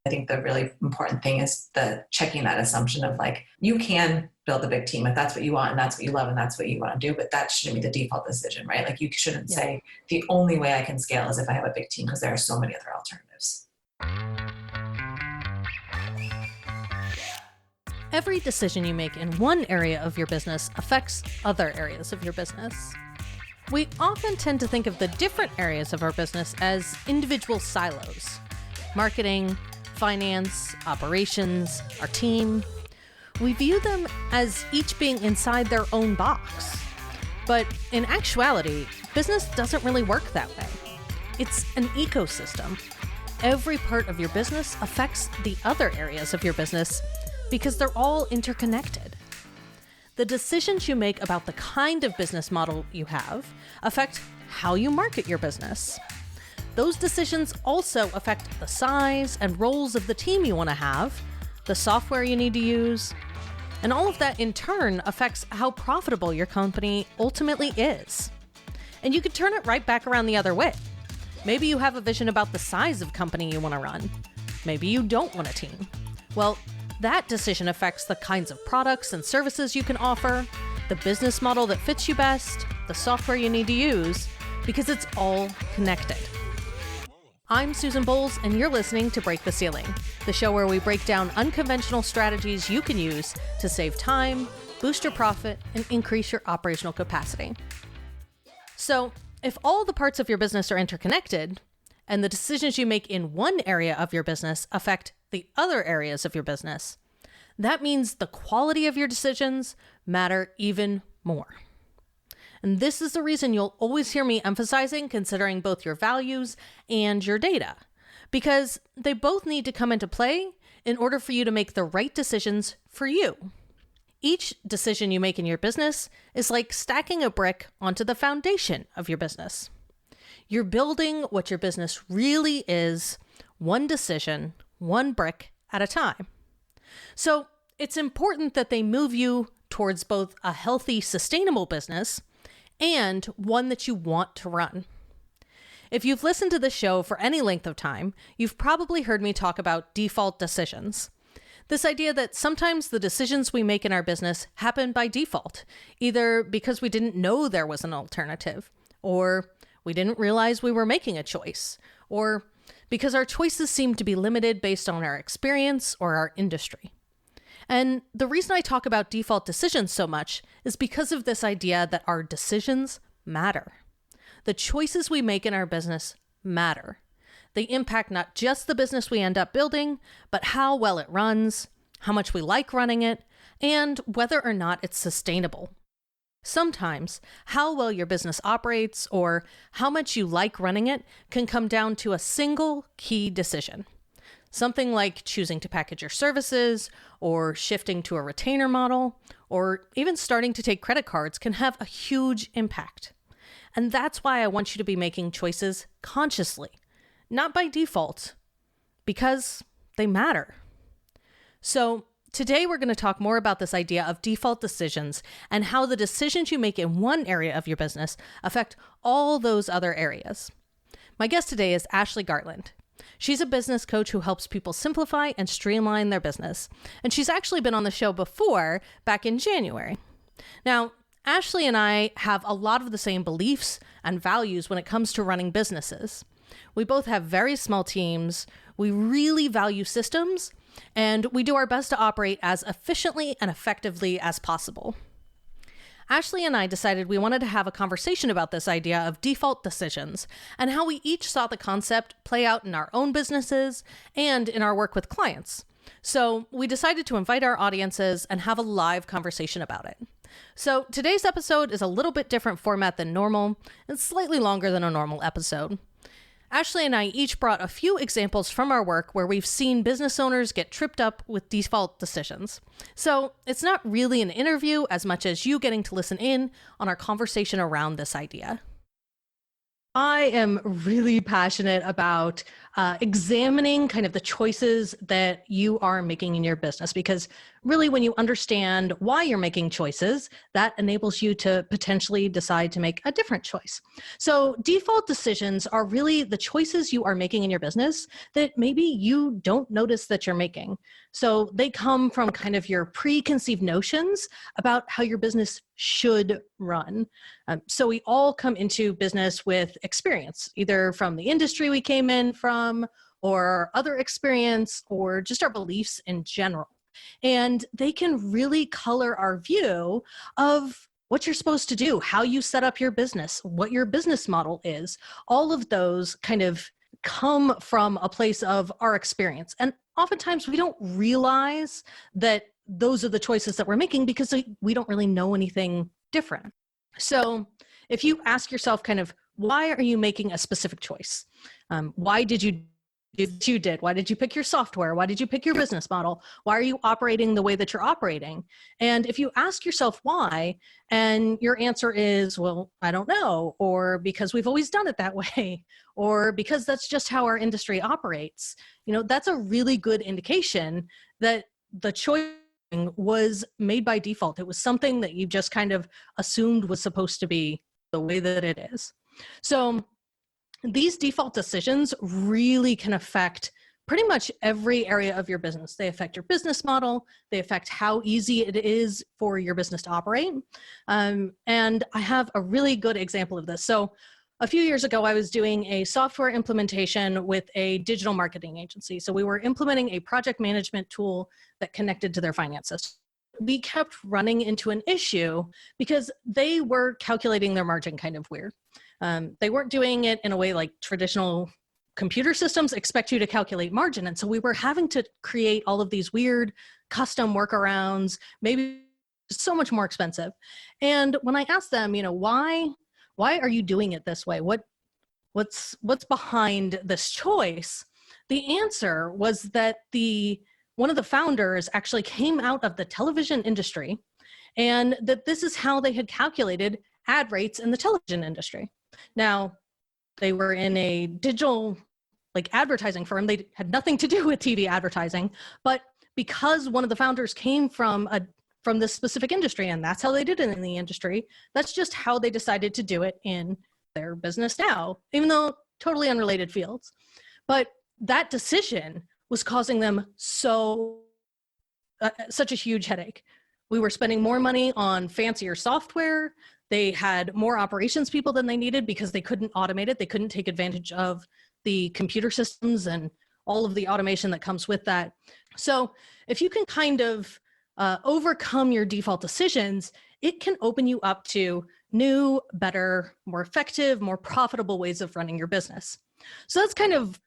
I think the really important thing is the checking that assumption of like, you can build a big team if that's what you want and that's what you love and that's what you want to do, but that shouldn't be the default decision, right? Like you shouldn't say the only way I can scale is if I have a big team, because there are so many other alternatives. Every decision you make in one area of your business affects other areas of your business. We often tend to think of the different areas of our business as individual silos. Marketing, finance, operations, our team. We view them as each being inside their own box. But in actuality, business doesn't really work that way. It's an ecosystem. Every part of your business affects the other areas of your business because they're all interconnected. The decisions you make about the kind of business model you have affect how you market your business. Those decisions also affect the size and roles of the team you want to have, the software you need to use, and all of that in turn affects how profitable your company ultimately is. And you could turn it right back around the other way. Maybe you have a vision about the size of company you want to run. Maybe you don't want a team. Well, that decision affects the kinds of products and services you can offer, the business model that fits you best, the software you need to use, because it's all connected. I'm Susan Bowles, and you're listening to Break the Ceiling, the show where we break down unconventional strategies you can use to save time, boost your profit, and increase your operational capacity. So, if all the parts of your business are interconnected, and the decisions you make in one area of your business affect the other areas of your business, that means the quality of your decisions matter even more. And this is the reason you'll always hear me emphasizing considering both your values and your data, because they both need to come into play in order for you to make the right decisions for you. Each decision you make in your business is like stacking a brick onto the foundation of your business. You're building what your business really is, one decision, one brick at a time. So it's important that they move you towards both a healthy, sustainable business and one that you want to run. If you've listened to this show for any length of time, you've probably heard me talk about default decisions. This idea that sometimes the decisions we make in our business happen by default, either because we didn't know there was an alternative, or we didn't realize we were making a choice, or because our choices seem to be limited based on our experience or our industry. And the reason I talk about default decisions so much is because of this idea that our decisions matter. The choices we make in our business matter. They impact not just the business we end up building, but how well it runs, how much we like running it, and whether or not it's sustainable. Sometimes, how well your business operates or how much you like running it can come down to a single key decision. Something like choosing to package your services, or shifting to a retainer model, or even starting to take credit cards can have a huge impact. And that's why I want you to be making choices consciously, not by default, because they matter. So, today, we're going to talk more about this idea of default decisions and how the decisions you make in one area of your business affect all those other areas. My guest today is Ashley Gartland. She's a business coach who helps people simplify and streamline their business. And she's actually been on the show before, back in January. Now, Ashley and I have a lot of the same beliefs and values when it comes to running businesses. We both have very small teams. We really value systems. And we do our best to operate as efficiently and effectively as possible. Ashley and I decided we wanted to have a conversation about this idea of default decisions and how we each saw the concept play out in our own businesses and in our work with clients. So we decided to invite our audiences and have a live conversation about it. So today's episode is a little bit different format than normal and slightly longer than a normal episode. Ashley and I each brought a few examples from our work where we've seen business owners get tripped up with default decisions. So it's not really an interview as much as you getting to listen in on our conversation around this idea. I am really passionate about examining kind of the choices that you are making in your business, because really when you understand why you're making choices, that enables you to potentially decide to make a different choice. So default decisions are really the choices you are making in your business that maybe you don't notice that you're making. So they come from kind of your preconceived notions about how your business should run. So we all come into business with experience, either from the industry we came in from, or other experience, or just our beliefs in general. And they can really color our view of what you're supposed to do, how you set up your business, what your business model is. All of those kind of come from a place of our experience. And oftentimes we don't realize that those are the choices that we're making because we don't really know anything different. So if you ask yourself kind of, why are you making a specific choice? Why did you do what you did? Why did you pick your software? Why did you pick your business model? Why are you operating the way that you're operating? And if you ask yourself why, and your answer is, well, I don't know, or because we've always done it that way, or because that's just how our industry operates, that's a really good indication that the choice was made by default. It was something that you just kind of assumed was supposed to be the way that it is. So these default decisions really can affect pretty much every area of your business. They affect your business model. They affect how easy it is for your business to operate. And I have a really good example of this. So a few years ago, I was doing a software implementation with a digital marketing agency. So we were implementing a project management tool that connected to their finances. We kept running into an issue because they were calculating their margin kind of weird. They weren't doing it in a way like traditional computer systems expect you to calculate margin. And so we were having to create all of these weird custom workarounds, maybe so much more expensive. And when I asked them, why are you doing it this way? What's behind this choice? The answer was that one of the founders actually came out of the television industry, and that this is how they had calculated ad rates in the television industry. Now, they were in a digital advertising firm. They had nothing to do with TV advertising, but because one of the founders came from this specific industry, and that's how they did it in the industry, that's just how they decided to do it in their business now, even though totally unrelated fields. But that decision was causing them such a huge headache. We were spending more money on fancier software. They had more operations people than they needed because they couldn't automate it. They couldn't take advantage of the computer systems and all of the automation that comes with that. So if you can kind of overcome your default decisions, it can open you up to new, better, more effective, more profitable ways of running your business. So that's kind of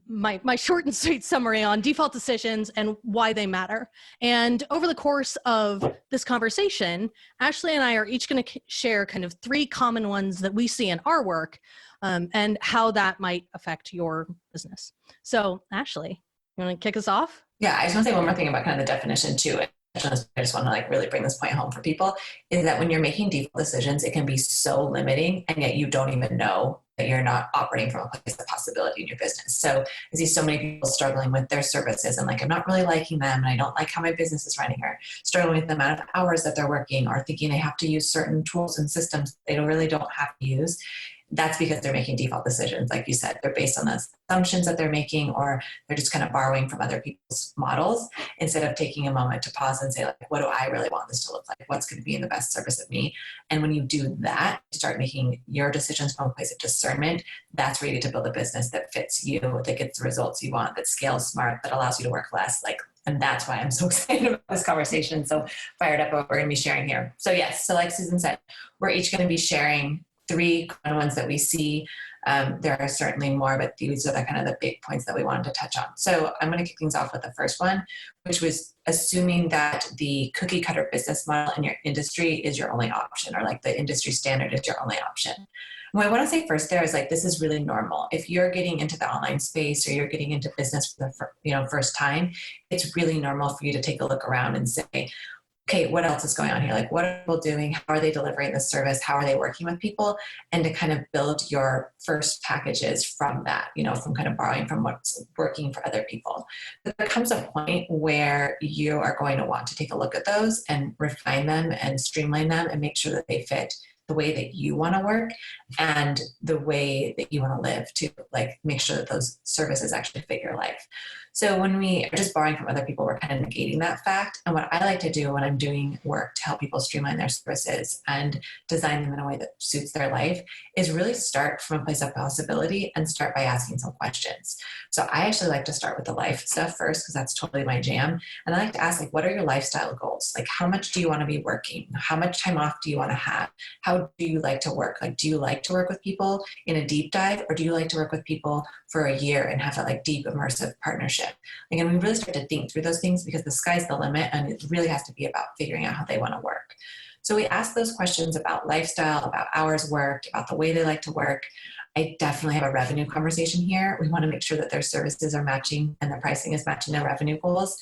my short and sweet summary on default decisions and why they matter. And over the course of this conversation, Ashley and I are each going to share kind of 3 common ones that we see in our work, and how that might affect your business. So Ashley, you want to kick us off? Yeah, I just want to say one more thing about kind of the definition too. I just want to really bring this point home for people, is that when you're making default decisions, it can be so limiting, and yet you don't even know that you're not operating from a place of possibility in your business. So I see so many people struggling with their services and I'm not really liking them, and I don't like how my business is running, or struggling with the amount of hours that they're working, or thinking they have to use certain tools and systems they really don't have to use. That's because they're making default decisions. Like you said, they're based on the assumptions that they're making, or they're just kind of borrowing from other people's models instead of taking a moment to pause and say, what do I really want this to look like? What's going to be in the best service of me? And when you do that, you start making your decisions from a place of discernment. That's where you get to build a business that fits you, that gets the results you want, that scales smart, that allows you to work less. And that's why I'm so excited about this conversation. So fired up what we're going to be sharing here. So yes, so like Susan said, we're each going to be sharing 3 common ones that we see. There are certainly more, but these are the kind of the big points that we wanted to touch on. So I'm going to kick things off with the first one, which was assuming that the cookie cutter business model in your industry is your only option, or the industry standard is your only option. And what I want to say first there is this is really normal. If you're getting into the online space, or you're getting into business for the first time, it's really normal for you to take a look around and say, okay, what else is going on here? Like, what are people doing? How are they delivering the service? How are they working with people? And to kind of build your first packages from that, from kind of borrowing from what's working for other people. But there comes a point where you are going to want to take a look at those and refine them and streamline them and make sure that they fit the way that you want to work and the way that you want to live, to like make sure that those services actually fit your life. So when we are just borrowing from other people, we're kind of negating that fact. And what I like to do when I'm doing work to help people streamline their services and design them in a way that suits their life is really start from a place of possibility and start by asking some questions. So I actually like to start with the life stuff first, because that's totally my jam. And I like to ask, like, what are your lifestyle goals? Like, how much do you want to be working? How much time off do you want to have? How do you like to work? Like, do you like to work with people in a deep dive, or do you like to work with people for a year and have that like deep immersive partnership? Again, we really start to think through those things, because the sky's the limit and it really has to be about figuring out how they want to work. So we ask those questions about lifestyle, about hours worked, about the way they like to work. I definitely have a revenue conversation here. We want to make sure that their services are matching and the pricing is matching their revenue goals.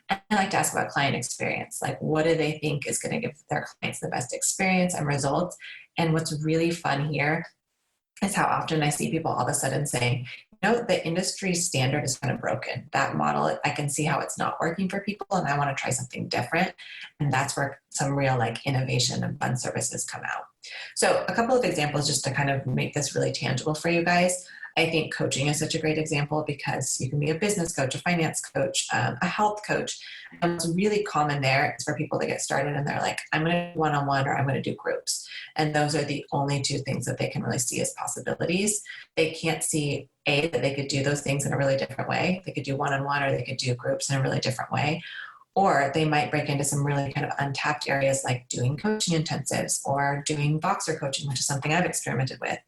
And I like to ask about client experience. Like, what do they think is going to give their clients the best experience and results? And what's really fun here is how often I see people all of a sudden saying, the industry standard is kind of broken. That model, I can see how it's not working for people, and I want to try something different. And that's where some real like innovation and fun services come out. So a couple of examples just to kind of make this really tangible for you guys. I think coaching is such a great example, because you can be a business coach, a finance coach, a health coach. And what's really common there is for people to get started and they're like, I'm going to do one-on-one, or I'm going to do groups. And those are the only two things that they can really see as possibilities. They can't see that they could do those things in a really different way. They could do one-on-one, or they could do groups in a really different way. Or they might break into some really kind of untapped areas like doing coaching intensives or doing Voxer coaching, which is something I've experimented with.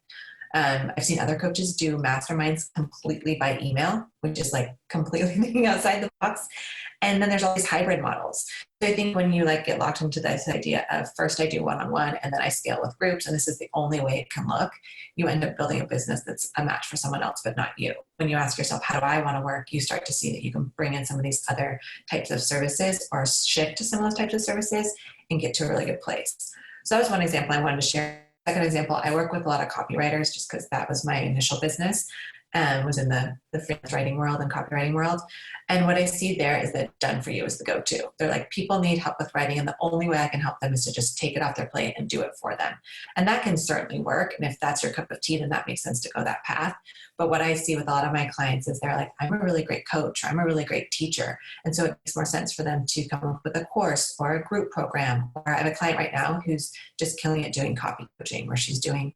I've seen other coaches do masterminds completely by email, which is like completely thinking outside the box. And then there's all these hybrid models. So I think when you like get locked into this idea of first I do one-on-one and then I scale with groups, and this is the only way it can look, you end up building a business that's a match for someone else, but not you. When you ask yourself, how do I want to work? You start to see that you can bring in some of these other types of services or shift to some of those types of services and get to a really good place. So that was one example I wanted to share. Second example, I work with a lot of copywriters just because that was my initial business, was in the freelance writing world and copywriting world. And what I see there is that done for you is the go-to. They're like, people need help with writing, and the only way I can help them is to just take it off their plate and do it for them. And that can certainly work. And if that's your cup of tea, then that makes sense to go that path. But what I see with a lot of my clients is they're like, I'm a really great coach, or I'm a really great teacher. And so it makes more sense for them to come up with a course or a group program. Or I have a client right now who's just killing it doing copy coaching, where she's doing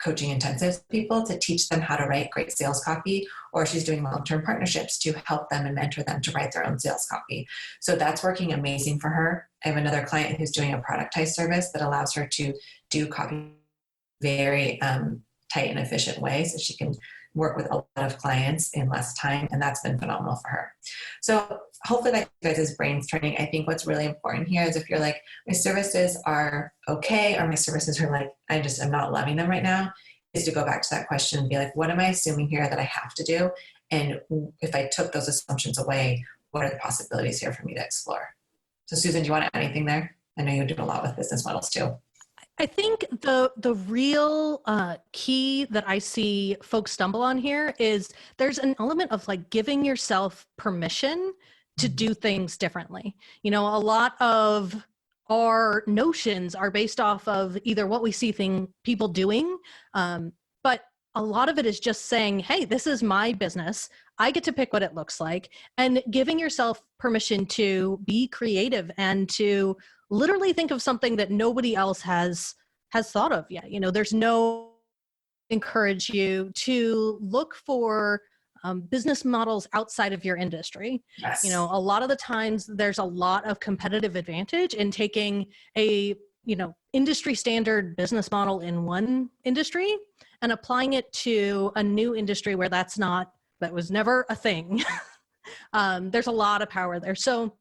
coaching intensives with people to teach them how to write great sales copy, or she's doing long-term partnerships to help them and mentor them to write their own sales copy. So that's working amazing for her. I have another client who's doing a productized service that allows her to do copy very tight and efficient way, so she can work with a lot of clients in less time, and that's been phenomenal for her. So hopefully that you guys' brains turning. I think what's really important here is if you're like, my services are okay, or my services are like, I'm not loving them right now, is to go back to that question and be like, what am I assuming here that I have to do? And if I took those assumptions away, what are the possibilities here for me to explore? So Susan, do you want to add anything there? I know you do a lot with business models too. I think the real key that I see folks stumble on here is there's an element of like giving yourself permission to do things differently. A lot of our notions are based off of either what we see people doing, but a lot of it is just saying, hey, this is my business. I get to pick what it looks like, and giving yourself permission to be creative and to literally think of something that nobody else has thought of yet. There's no encourage you to look for business models outside of your industry. Yes. A lot of the times there's a lot of competitive advantage in taking a industry standard business model in one industry and applying it to a new industry where that was never a thing. There's a lot of power there. So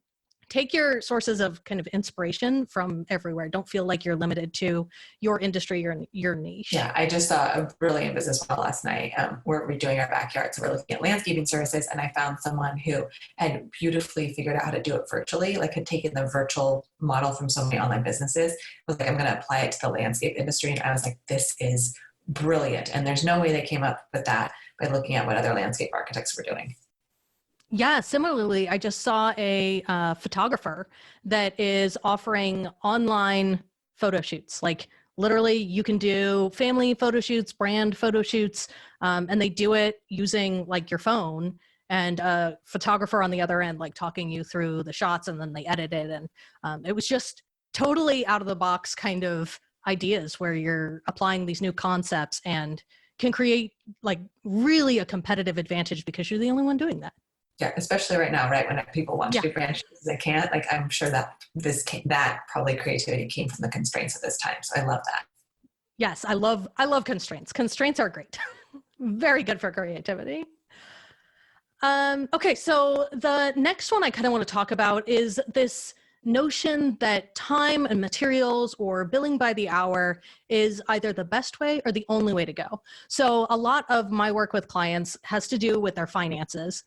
take your sources of kind of inspiration from everywhere. Don't feel like you're limited to your industry, your niche. Yeah, I just saw a brilliant business model last night. We're redoing our backyard, so we're looking at landscaping services, and I found someone who had beautifully figured out how to do it virtually, like had taken the virtual model from so many online businesses, was like, I'm going to apply it to the landscape industry. And I was like, this is brilliant. And there's no way they came up with that by looking at what other landscape architects were doing. Yeah, similarly, I just saw a photographer that is offering online photo shoots. Like literally you can do family photo shoots, brand photo shoots, and they do it using like your phone and a photographer on the other end, like talking you through the shots, and then they edit it. And it was just totally out of the box kind of ideas where you're applying these new concepts and can create like really a competitive advantage because you're the only one doing that. Yeah, especially right now, right? When people want to do brand shoots, they can't. Like, I'm sure that that probably creativity came from the constraints of this time. So I love that. Yes, I love constraints. Constraints are great. Very good for creativity. Okay, so the next one I kind of want to talk about is this notion that time and materials or billing by the hour is either the best way or the only way to go. So a lot of my work with clients has to do with their finances,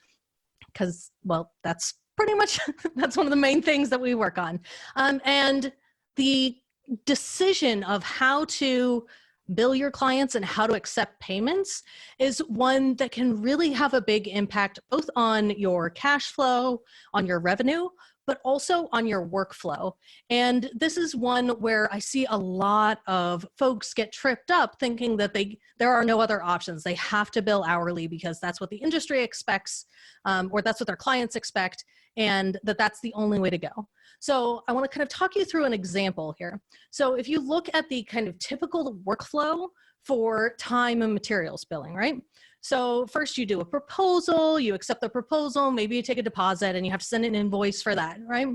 because, well, that's pretty much, that's one of the main things that we work on. And the decision of how to bill your clients and how to accept payments is one that can really have a big impact both on your cash flow, on your revenue, but also on your workflow. And this is one where I see a lot of folks get tripped up thinking that there are no other options. They have to bill hourly because that's what the industry expects, or that's what their clients expect, and that's the only way to go. So I want to kind of talk you through an example here. So if you look at the kind of typical workflow for time and materials billing, right? So first you do a proposal, you accept the proposal, maybe you take a deposit and you have to send an invoice for that, right?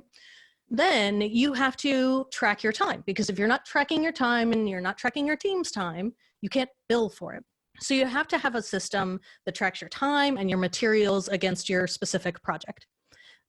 Then you have to track your time, because if you're not tracking your time and you're not tracking your team's time, you can't bill for it. So you have to have a system that tracks your time and your materials against your specific project.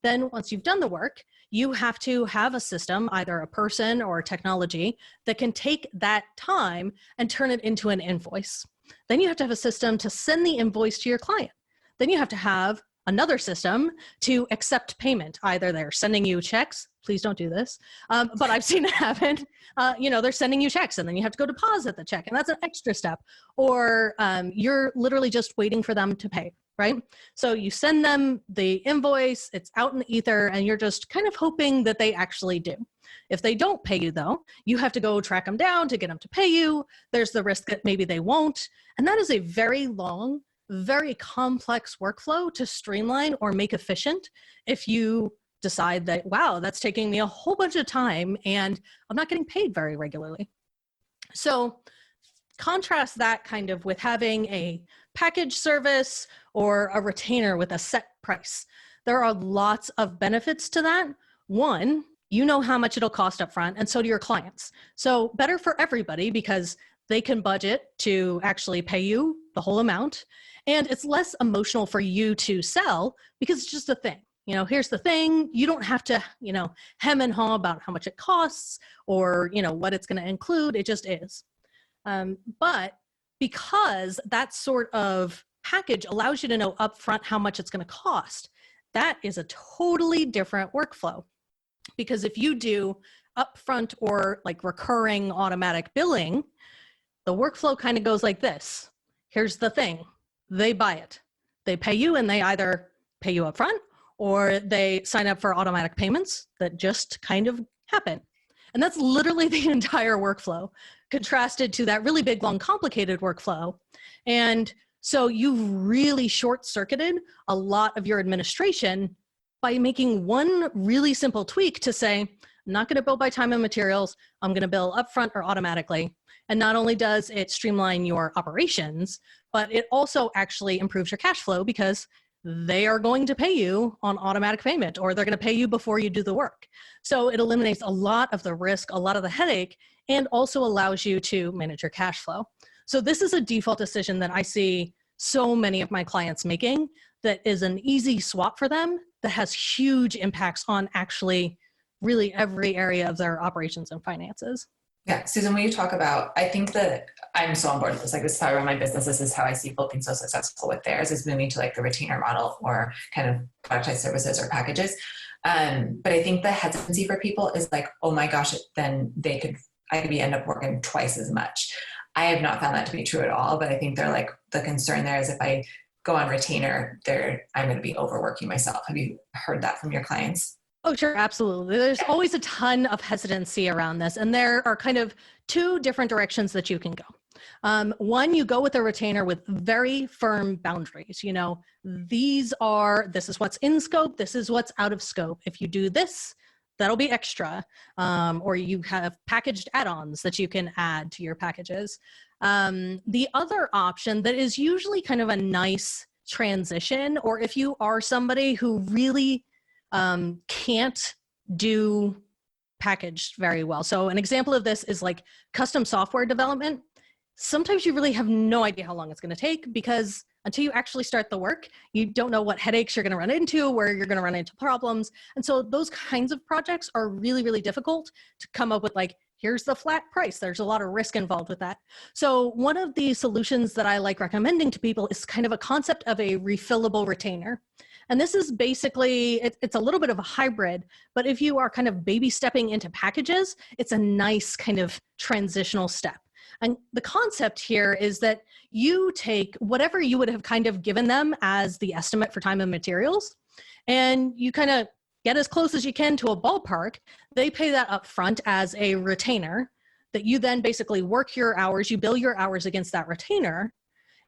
Then once you've done the work, you have to have a system, either a person or a technology, that can take that time and turn it into an invoice. Then you have to have a system to send the invoice to your client. Then you have to have another system to accept payment. Either they're sending you checks, please don't do this, but I've seen it happen. They're sending you checks and then you have to go deposit the check, and that's an extra step. Or you're literally just waiting for them to pay, right? So you send them the invoice, it's out in the ether, and you're just kind of hoping that they actually do. If they don't pay you though, you have to go track them down to get them to pay you. There's the risk that maybe they won't. And that is a very long, very complex workflow to streamline or make efficient if you decide that, wow, that's taking me a whole bunch of time and I'm not getting paid very regularly. So contrast that kind of with having a package service or a retainer with a set price. There are lots of benefits to that. One, you know how much it'll cost up front, and so do your clients. So better for everybody because they can budget to actually pay you the whole amount. And it's less emotional for you to sell because it's just a thing. Here's the thing. You don't have to, hem and haw about how much it costs or, what it's going to include. It just is. But because that sort of package allows you to know upfront how much it's going to cost, that is a totally different workflow. Because if you do upfront or like recurring automatic billing, the workflow kind of goes like this. Here's the thing. They buy it. They pay you, and they either pay you upfront or they sign up for automatic payments that just kind of happen. And that's literally the entire workflow, contrasted to that really big, long, complicated workflow. And so you've really short-circuited a lot of your administration by making one really simple tweak to say, I'm not going to bill by time and materials. I'm going to bill upfront or automatically. And not only does it streamline your operations, but it also actually improves your cash flow because they are going to pay you on automatic payment, or they're going to pay you before you do the work. So it eliminates a lot of the risk, a lot of the headache, and also allows you to manage your cash flow. So this is a default decision that I see so many of my clients making that is an easy swap for them that has huge impacts on actually really every area of their operations and finances. Yeah, Susan, when you talk about, I think that I'm so on board with this. Like, this is how I run my business. This is how I see people being so successful with theirs, is moving to like the retainer model or kind of productized services or packages. But I think the hesitancy for people is like, oh my gosh, then I could end up working twice as much. I have not found that to be true at all, but I think they're like, the concern there is if I go on retainer, I'm going to be overworking myself. Have you heard that from your clients? Oh, sure. Absolutely. There's always a ton of hesitancy around this. And there are kind of two different directions that you can go. One, you go with a retainer with very firm boundaries. This is what's in scope. This is what's out of scope. If you do this, that'll be extra. Or you have packaged add-ons that you can add to your packages. The other option that is usually kind of a nice transition, or if you are somebody who really can't do packaged very well. So an example of this is like custom software development. Sometimes you really have no idea how long it's going to take, because until you actually start the work, you don't know what headaches you're going to run into, where you're going to run into problems. And so those kinds of projects are really, really difficult to come up with, like, here's the flat price. There's a lot of risk involved with that. So one of the solutions that I like recommending to people is kind of a concept of a refillable retainer. And this is basically, it's a little bit of a hybrid, but if you are kind of baby stepping into packages, it's a nice kind of transitional step. And the concept here is that you take whatever you would have kind of given them as the estimate for time and materials, and you kind of get as close as you can to a ballpark. They pay that up front as a retainer that you then basically work your hours, you bill your hours against that retainer.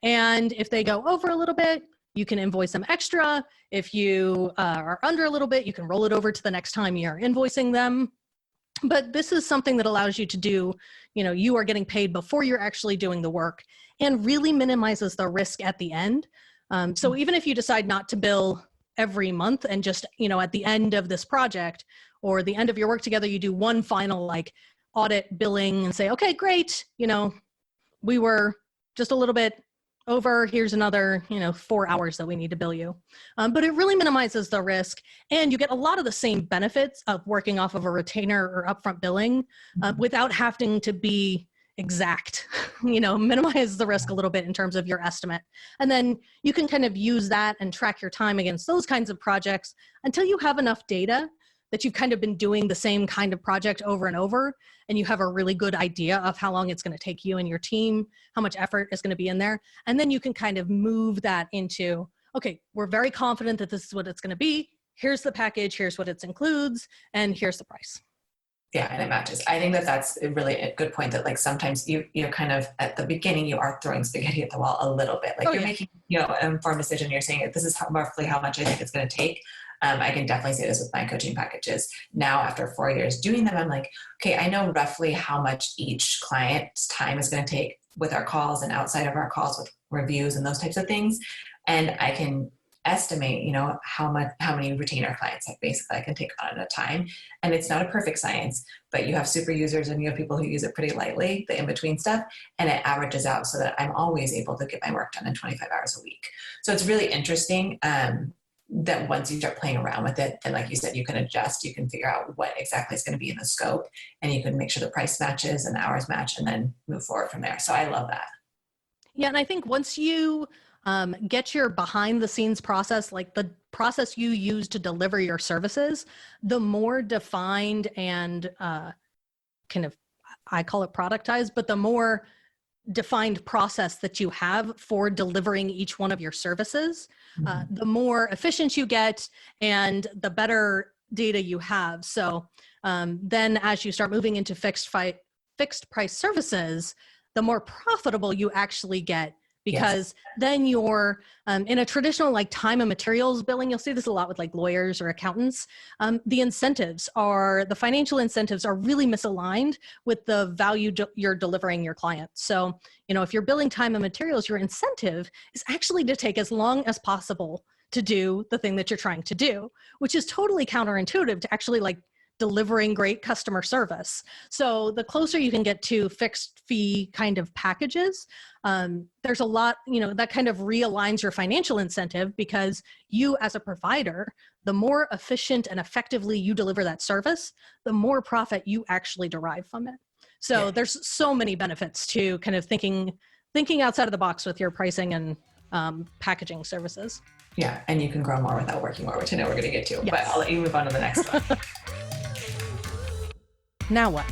And if they go over a little bit, you can invoice them extra. If you are under a little bit, you can roll it over to the next time you're invoicing them. But this is something that allows you to do, you are getting paid before you're actually doing the work, and really minimizes the risk at the end. So even if you decide not to bill every month and just, at the end of this project or the end of your work together, you do one final like audit billing and say, okay, great. We were just a little bit over, here's another, 4 hours that we need to bill you. But it really minimizes the risk, and you get a lot of the same benefits of working off of a retainer or upfront billing without having to be exact, minimize the risk a little bit in terms of your estimate. And then you can kind of use that and track your time against those kinds of projects until you have enough data that you've kind of been doing the same kind of project over and over, and you have a really good idea of how long it's going to take you and your team, how much effort is going to be in there. And then you can kind of move that into, okay, we're very confident that this is what it's going to be. Here's the package, here's what it includes, and here's the price. Yeah, and it matches. I think that's a really good point, that like sometimes you're kind of at the beginning, you are throwing spaghetti at the wall a little bit. Like making, an informed decision. You're saying this is roughly how much I think it's going to take. I can definitely say this with my coaching packages. Now, after 4 years doing them, I'm like, okay, I know roughly how much each client's time is going to take with our calls and outside of our calls with reviews and those types of things. And I can estimate, how many retainer clients I can take on at a time. And it's not a perfect science, but you have super users and you have people who use it pretty lightly, the in-between stuff, and it averages out so that I'm always able to get my work done in 25 hours a week. So it's really interesting. That once you start playing around with it, and like you said, you can adjust, you can figure out what exactly is going to be in the scope, and you can make sure the price matches and the hours match, and then move forward from there. So I love that. Yeah. And I think once you get your behind the scenes process, like the process you use to deliver your services, the more defined and kind of, I call it productized, but the more defined process that you have for delivering each one of your services, the more efficient you get and the better data you have. So then as you start moving into fixed price services, the more profitable you actually get, because then you're in a traditional like time and materials billing. You'll see this a lot with like lawyers or accountants. The financial incentives are really misaligned with the value you're delivering your client. So, if you're billing time and materials, your incentive is actually to take as long as possible to do the thing that you're trying to do, which is totally counterintuitive to actually like delivering great customer service. So the closer you can get to fixed fee kind of packages, there's a lot, that kind of realigns your financial incentive, because you as a provider, the more efficient and effectively you deliver that service, the more profit you actually derive from it. So there's so many benefits to kind of thinking outside of the box with your pricing and packaging services. Yeah, and you can grow more without working more, which I know we're going to get to, Yes. but I'll let you move on to the next one. Now what?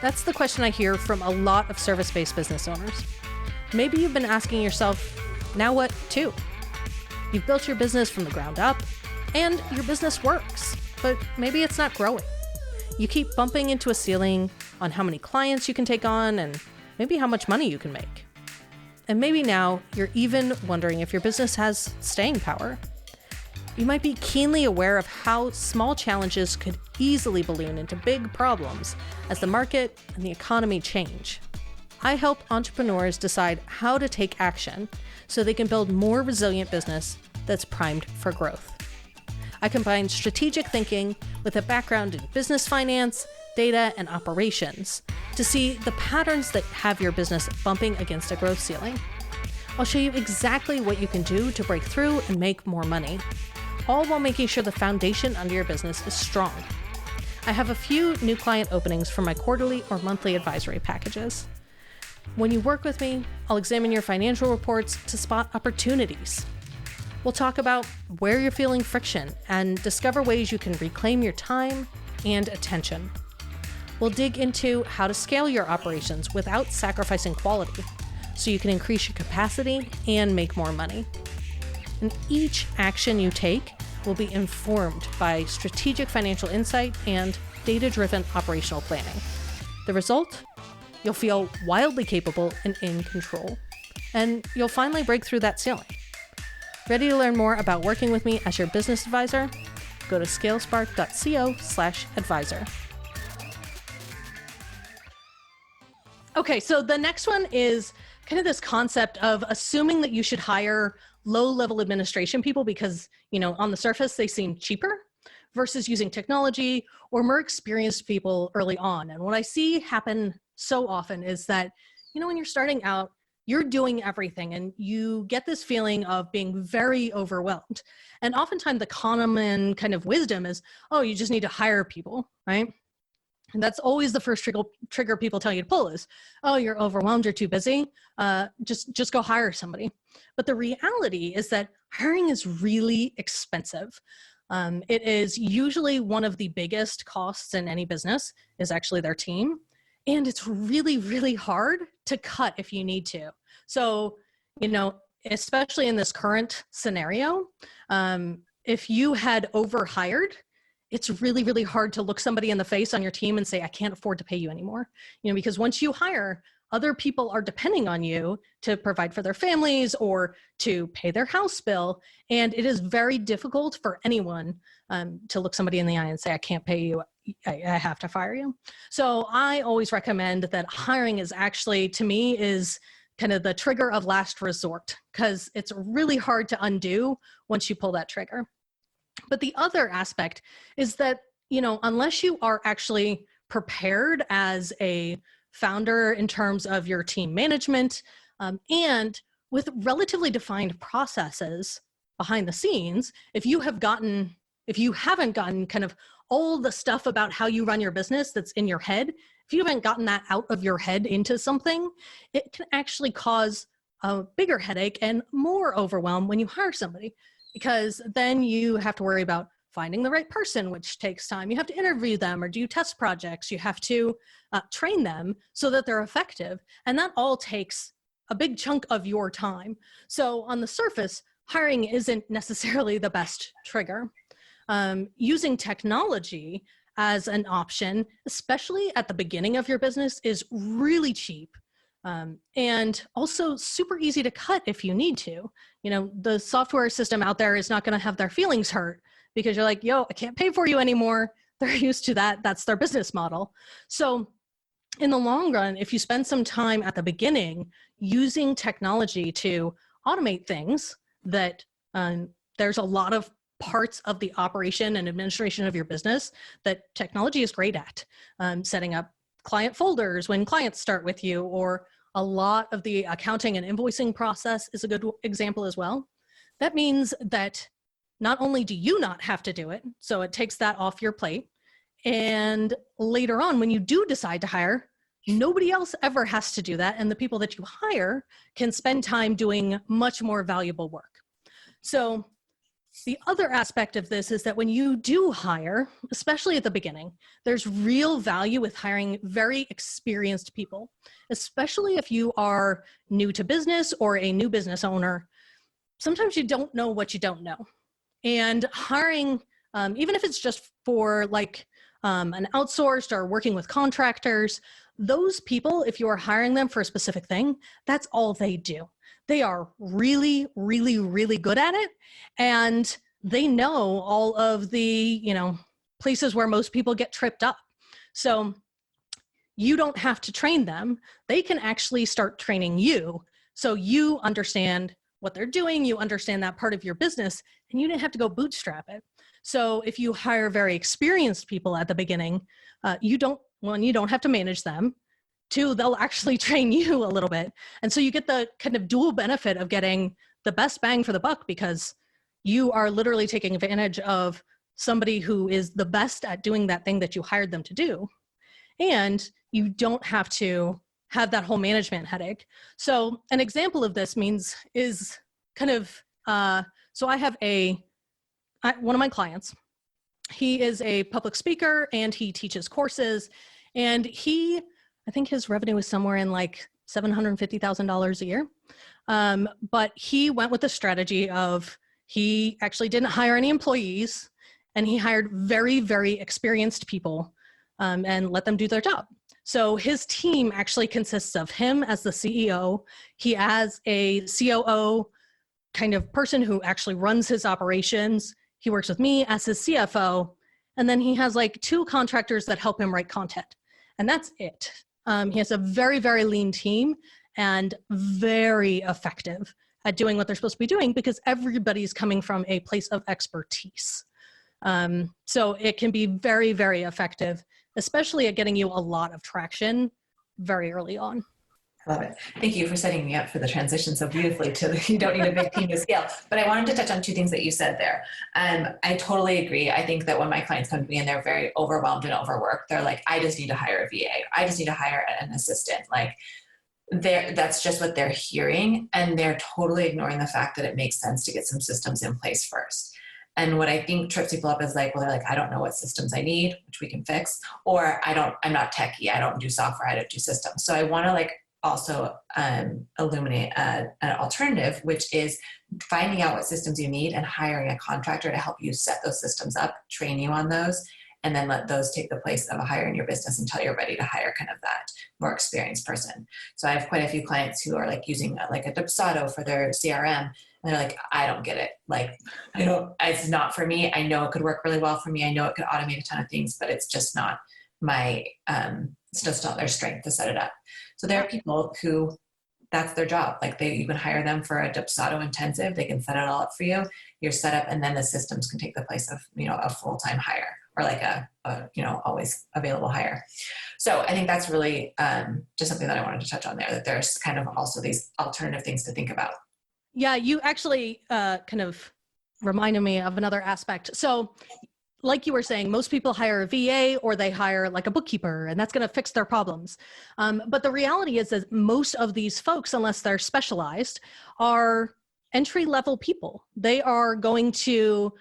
That's the question I hear from a lot of service-based business owners. Maybe you've been asking yourself, now what too? You've built your business from the ground up, and your business works, but maybe it's not growing. You keep bumping into a ceiling on how many clients you can take on and maybe how much money you can make. And maybe now you're even wondering if your business has staying power. You might be keenly aware of how small challenges could easily balloon into big problems as the market and the economy change. I help entrepreneurs decide how to take action so they can build more resilient business that's primed for growth. I combine strategic thinking with a background in business finance, data, and operations to see the patterns that have your business bumping against a growth ceiling. I'll show you exactly what you can do to break through and make more money, all while making sure the foundation under your business is strong. I have a few new client openings for my quarterly or monthly advisory packages. When you work with me, I'll examine your financial reports to spot opportunities. We'll talk about where you're feeling friction and discover ways you can reclaim your time and attention. We'll dig into how to scale your operations without sacrificing quality, so you can increase your capacity and make more money. And each action you take will be informed by strategic financial insight and data-driven operational planning. The result? You'll feel wildly capable and in control. And you'll finally break through that ceiling. Ready to learn more about working with me as your business advisor? Go to scalespark.co/advisor. Okay, so the next one is kind of this concept of assuming that you should hire low-level administration people because, on the surface, they seem cheaper versus using technology or more experienced people early on. And what I see happen so often is that, when you're starting out, you're doing everything and you get this feeling of being very overwhelmed. And oftentimes the common kind of wisdom is, oh, you just need to hire people, right? And that's always the first trigger people tell you to pull is, oh, you're overwhelmed, you're too busy, just go hire somebody. But the reality is that hiring is really expensive. It is usually one of the biggest costs in any business is actually their team. And it's really, really hard to cut if you need to. So, especially in this current scenario, if you had overhired, it's really, really hard to look somebody in the face on your team and say, I can't afford to pay you anymore. Because once you hire, other people are depending on you to provide for their families or to pay their house bill. And it is very difficult for anyone to look somebody in the eye and say, I can't pay you. I have to fire you. So I always recommend that hiring is actually, to me, is kind of the trigger of last resort because it's really hard to undo once you pull that trigger. But the other aspect is that, unless you are actually prepared as a founder in terms of your team management and with relatively defined processes behind the scenes, if you haven't gotten kind of all the stuff about how you run your business that's in your head, if you haven't gotten that out of your head into something, it can actually cause a bigger headache and more overwhelm when you hire somebody, because then you have to worry about finding the right person, which takes time. You have to interview them or do test projects. You have to train them so that they're effective. And that all takes a big chunk of your time. So on the surface, hiring isn't necessarily the best trigger. Using technology as an option, especially at the beginning of your business, is really cheap and also super easy to cut if you need to. The software system out there is not going to have their feelings hurt because you're like, yo, I can't pay for you anymore. They're used to that. That's their business model. So in the long run, if you spend some time at the beginning using technology to automate things that there's a lot of parts of the operation and administration of your business that technology is great at. Setting up client folders when clients start with you, or a lot of the accounting and invoicing process is a good example as well. That means that not only do you not have to do it, so it takes that off your plate, and later on when you do decide to hire, nobody else ever has to do that, and the people that you hire can spend time doing much more valuable work. So the other aspect of this is that when you do hire, especially at the beginning, there's real value with hiring very experienced people, especially if you are new to business or a new business owner. Sometimes you don't know what you don't know. And hiring, even if it's just for like an outsourced or working with contractors, those people, if you are hiring them for a specific thing, that's all they do. They are really, really, really good at it. And they know all of the, places where most people get tripped up. So you don't have to train them. They can actually start training you. So you understand what they're doing, you understand that part of your business, and you didn't have to go bootstrap it. So if you hire very experienced people at the beginning, you don't have to manage them. Two, they'll actually train you a little bit. And so you get the kind of dual benefit of getting the best bang for the buck, because you are literally taking advantage of somebody who is the best at doing that thing that you hired them to do. And you don't have to have that whole management headache. So an example of this is kind of, so I have one of my clients, he is a public speaker and he teaches courses, and I think his revenue is somewhere in like $750,000 a year. But he went with the strategy of, he actually didn't hire any employees, and he hired very, very experienced people and let them do their job. So his team actually consists of him as the CEO. He has a COO kind of person who actually runs his operations. He works with me as his CFO. And then he has like 2 contractors that help him write content. And that's it. He has a very, very lean team and very effective at doing what they're supposed to be doing, because everybody's coming from a place of expertise. So it can be very, very effective, especially at getting you a lot of traction very early on. I love it. Thank you for setting me up for the transition so beautifully you don't need a big team to scale. But I wanted to touch on 2 things that you said there. I totally agree. I think that when my clients come to me and they're very overwhelmed and overworked, they're like, I just need to hire a VA. I just need to hire an assistant. Like, that's just what they're hearing. And they're totally ignoring the fact that it makes sense to get some systems in place first. And what I think trips people up is like, well, they're like, I don't know what systems I need, which we can fix, or I'm not techie. I don't do software. I don't do systems. So I want to also illuminate an alternative, which is finding out what systems you need and hiring a contractor to help you set those systems up, train you on those, and then let those take the place of a hire in your business until you're ready to hire kind of that more experienced person. So I have quite a few clients who are using a Dubsado for their CRM. And they're like, I don't get it. It's not for me. I know it could work really well for me. I know it could automate a ton of things, but it's just not it's just not their strength to set it up. So there are people who that's their job. You can hire them for a Dubsado intensive. They can set it all up for you. You're set up, and then the systems can take the place of, a full-time hire or a always available hire. So I think that's really just something that I wanted to touch on there, that there's kind of also these alternative things to think about. Yeah, you actually kind of reminded me of another aspect. So like you were saying, most people hire a VA or they hire a bookkeeper, and that's going to fix their problems. But the reality is that most of these folks, unless they're specialized, are entry-level people. They are going to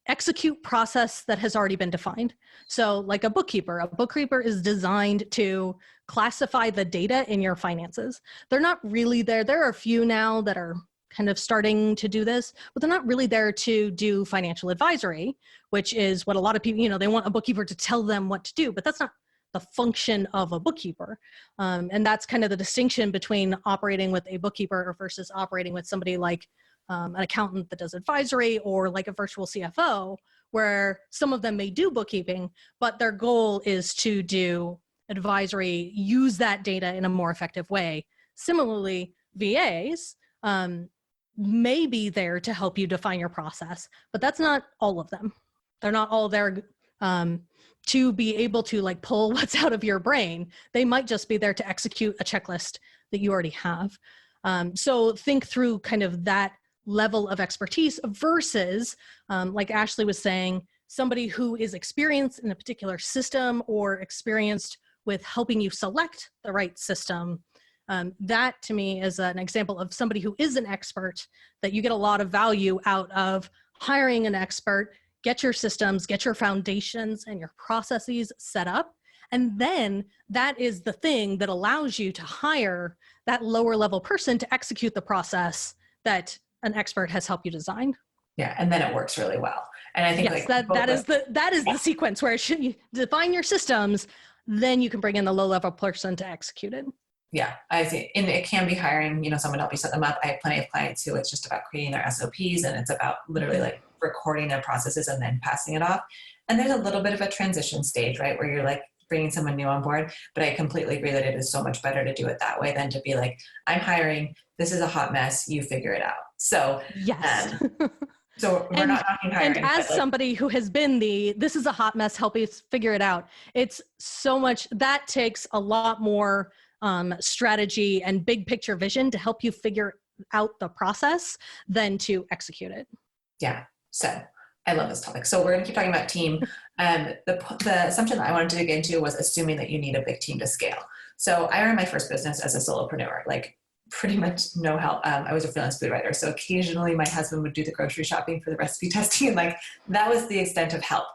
execute process that has already been defined. So like a bookkeeper is designed to classify the data in your finances. They're not really there. There are a few now that are kind of starting to do this, but they're not really there to do financial advisory, which is what a lot of people, they want a bookkeeper to tell them what to do, but that's not the function of a bookkeeper. And that's kind of the distinction between operating with a bookkeeper versus operating with somebody like an accountant that does advisory, or like a virtual CFO, where some of them may do bookkeeping, but their goal is to do advisory, use that data in a more effective way. Similarly, VAs, may be there to help you define your process, but that's not all of them. They're not all there to be able to like pull what's out of your brain. They might just be there to execute a checklist that you already have. So think through kind of that level of expertise versus, like Ashley was saying, somebody who is experienced in a particular system or experienced with helping you select the right system. That to me is an example of somebody who is an expert that you get a lot of value out of hiring an expert, get your systems, get your foundations and your processes set up. And then that is the thing that allows you to hire that lower level person to execute the process that an expert has helped you design. Yeah, and then it works really well. And I think yes, like that is the sequence where you define your systems, then you can bring in the low level person to execute it. Yeah, I see. And it can be hiring, someone to help you set them up. I have plenty of clients who it's just about creating their SOPs and it's about literally like recording their processes and then passing it off. And there's a little bit of a transition stage, right? Where you're like bringing someone new on board. But I completely agree that it is so much better to do it that way than to be like, I'm hiring, this is a hot mess, you figure it out. So yes. So we're not talking hiring. And as somebody who has been this is a hot mess, help us figure it out. It's so much, that takes a lot more strategy and big picture vision to help you figure out the process than to execute it. Yeah. So I love this topic. So we're going to keep talking about team. The assumption that I wanted to dig into was assuming that you need a big team to scale. So I ran my first business as a solopreneur, like pretty much no help. I was a freelance food writer. So occasionally my husband would do the grocery shopping for the recipe testing. And like, that was the extent of help.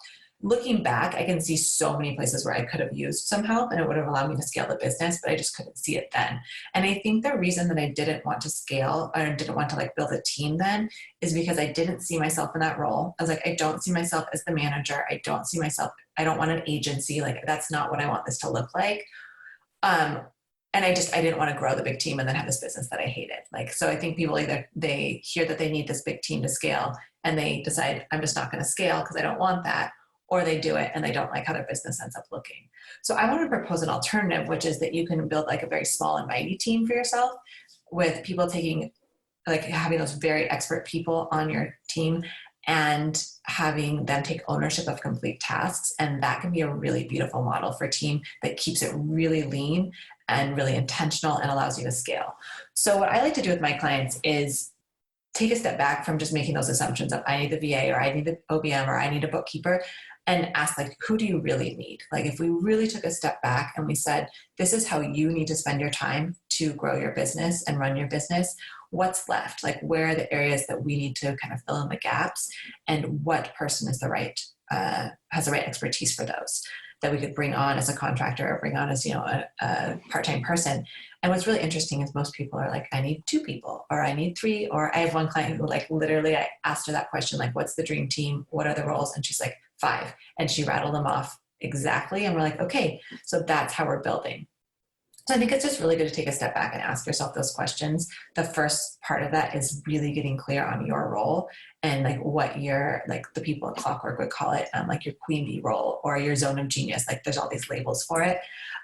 Looking back, I can see so many places where I could have used some help and it would have allowed me to scale the business, but I just couldn't see it then. And I think the reason that I didn't want to scale or didn't want to like build a team then is because I didn't see myself in that role. I was like, I don't see myself as the manager. I don't want an agency. Like, that's not what I want this to look like. And I didn't want to grow the big team and then have this business that I hated. Like, so I think people either they hear that they need this big team to scale and they decide I'm just not going to scale because I don't want that, or they do it and they don't like how their business ends up looking. So I want to propose an alternative, which is that you can build like a very small and mighty team for yourself with people having those very expert people on your team and having them take ownership of complete tasks. And that can be a really beautiful model for a team that keeps it really lean and really intentional and allows you to scale. So what I like to do with my clients is take a step back from just making those assumptions of I need the VA or I need the OBM or I need a bookkeeper and ask like, who do you really need? Like if we really took a step back and we said, this is how you need to spend your time to grow your business and run your business, what's left? Like where are the areas that we need to kind of fill in the gaps and what person is has the right expertise for those that we could bring on as a contractor or bring on as, a part-time person. And what's really interesting is most people are like, I need 2 people or I need 3, or I have one client who like literally I asked her that question, like, what's the dream team? What are the roles? And she's like 5, and she rattled them off exactly. And we're like, okay, so that's how we're building. So I think it's just really good to take a step back and ask yourself those questions. The first part of that is really getting clear on your role and like what your, like the people at Clockwork would call it, like your queen bee role or your zone of genius. Like there's all these labels for it.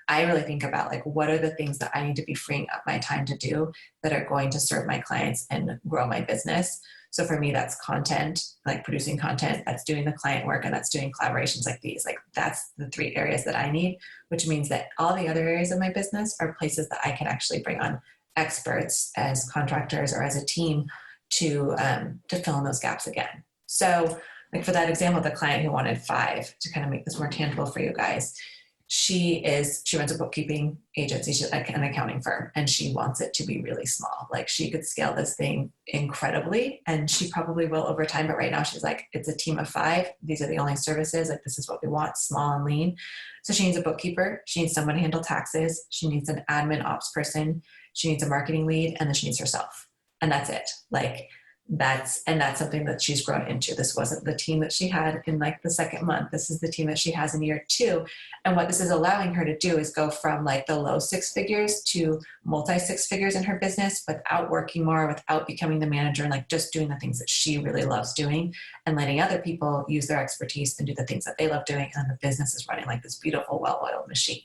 I really think about like, what are the things that I need to be freeing up my time to do that are going to serve my clients and grow my business. So for me, that's content, like producing content, that's doing the client work, and that's doing collaborations like these. Like that's the 3 areas that I need, which means that all the other areas of my business are places that I can actually bring on experts as contractors or as a team to fill in those gaps again. So like for that example, the client who wanted 5, to kind of make this more tangible for you guys, she runs a bookkeeping agency, she's like an accounting firm, and she wants it to be really small. Like she could scale this thing incredibly, and she probably will over time. But right now she's like, it's a team of 5. These are the only services. Like this is what we want, small and lean. So she needs a bookkeeper. She needs someone to handle taxes. She needs an admin ops person. She needs a marketing lead, and then she needs herself. And that's it. Like that's something that she's grown into. This wasn't the team that she had in like the 2nd month. This is the team that she has in year 2. And what this is allowing her to do is go from like the low 6 figures to multi 6 figures in her business without working more, without becoming the manager, and like just doing the things that she really loves doing and letting other people use their expertise and do the things that they love doing. And the business is running like this beautiful, well-oiled machine.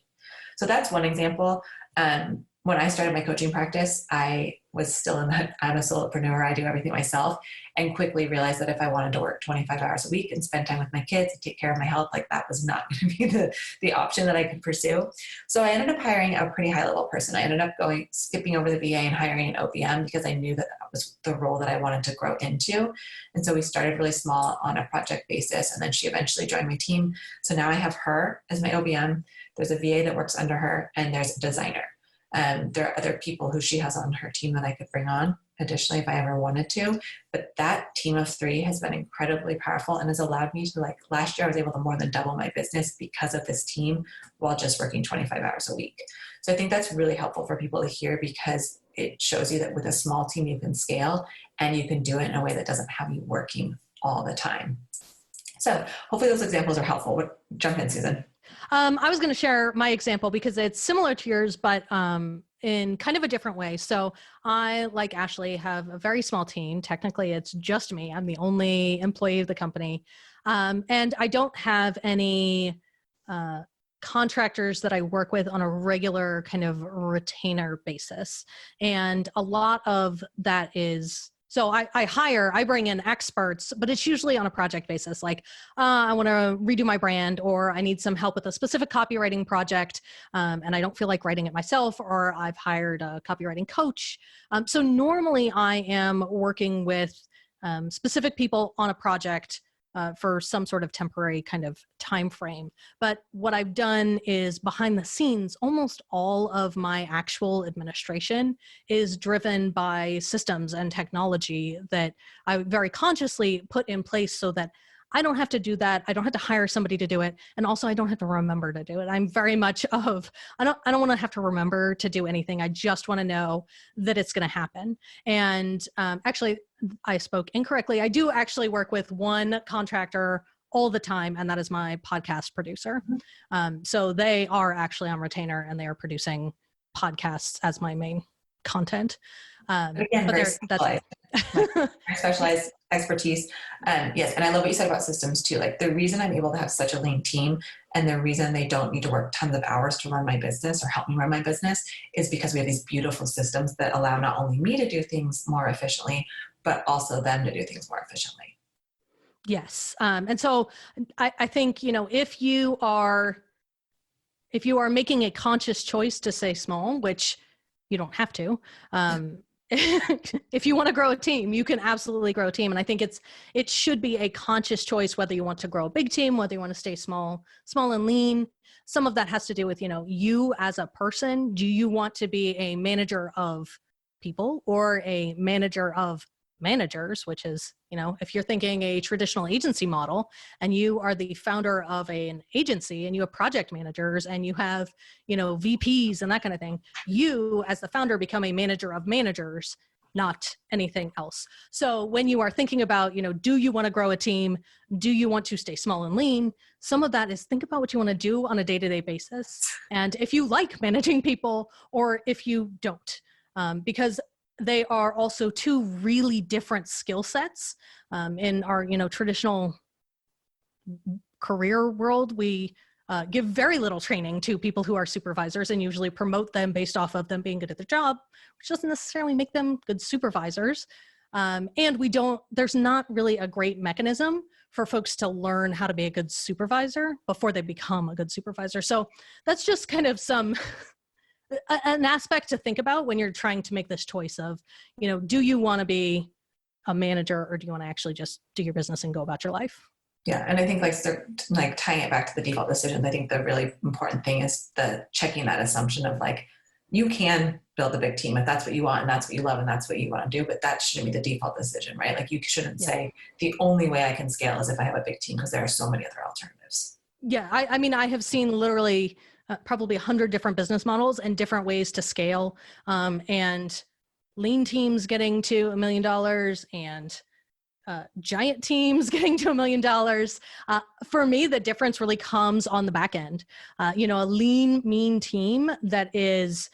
So that's one example. When I started my coaching practice, I was still in that I'm a solopreneur, I do everything myself, and quickly realized that if I wanted to work 25 hours a week and spend time with my kids and take care of my health, like that was not going to be the option that I could pursue. So I ended up hiring a pretty high level person. I ended up skipping over the VA and hiring an OBM because I knew that that was the role that I wanted to grow into. And so we started really small on a project basis, and then she eventually joined my team. So now I have her as my OBM. There's a VA that works under her, and there's a designer. There are other people who she has on her team that I could bring on additionally if I ever wanted to. But that team of 3 has been incredibly powerful and has allowed me to, like, last year I was able to more than double my business because of this team while just working 25 hours a week. So I think that's really helpful for people to hear, because it shows you that with a small team you can scale and you can do it in a way that doesn't have you working all the time. So hopefully those examples are helpful. Jump in, Susan. I was going to share my example because it's similar to yours, but in kind of a different way. So I, like Ashley, have a very small team. Technically, it's just me. I'm the only employee of the company. And I don't have any contractors that I work with on a regular kind of retainer basis. And a lot of that is... So I bring in experts, but it's usually on a project basis. Like, I want to redo my brand, or I need some help with a specific copywriting project, and I don't feel like writing it myself, or I've hired a copywriting coach. So normally I am working with specific people on a project for some sort of temporary kind of time frame. But what I've done is, behind the scenes, almost all of my actual administration is driven by systems and technology that I very consciously put in place so that I don't have to do that. I don't have to hire somebody to do it. And also I don't have to remember to do it. I'm very much of, I don't want to have to remember to do anything. I just want to know that it's going to happen. And actually, I spoke incorrectly. I do actually work with one contractor all the time, and that is my podcast producer. So they are actually on retainer, and they are producing podcasts as my main content. Again, but very specialized expertise. Yes, and I love what you said about systems too. Like, the reason I'm able to have such a lean team, and the reason they don't need to work tons of hours to run my business or help me run my business, is because we have these beautiful systems that allow not only me to do things more efficiently, but also them to do things more efficiently. Yes. And so I think, if you are making a conscious choice to stay small, which you don't have to, if you want to grow a team, you can absolutely grow a team. And I think it should be a conscious choice, whether you want to grow a big team, whether you want to stay small and lean. Some of that has to do with, you as a person. Do you want to be a manager of people or a manager of managers, which is, if you're thinking a traditional agency model and you are the founder of an agency and you have project managers and you have, VPs and that kind of thing, you as the founder become a manager of managers, not anything else. So when you are thinking about, do you want to grow a team? Do you want to stay small and lean? Some of that is, think about what you want to do on a day-to-day basis. And if you like managing people or if you don't, because they are also 2 really different skill sets. In our, traditional career world, we give very little training to people who are supervisors and usually promote them based off of them being good at their job, which doesn't necessarily make them good supervisors. And there's not really a great mechanism for folks to learn how to be a good supervisor before they become a good supervisor. So that's just kind of an aspect to think about when you're trying to make this choice of, do you want to be a manager or do you want to actually just do your business and go about your life? Yeah. And I think like tying it back to the default decisions, I think the really important thing is checking that assumption of, like, you can build a big team if that's what you want and that's what you love and that's what you want to do, but that shouldn't be the default decision, right? Like, you shouldn't say the only way I can scale is if I have a big team, because there are so many other alternatives. Yeah. I mean, I have seen literally probably 100 different business models and different ways to scale, and lean teams getting to $1 million and giant teams getting to $1 million. For me, the difference really comes on the back end. A lean, mean team that is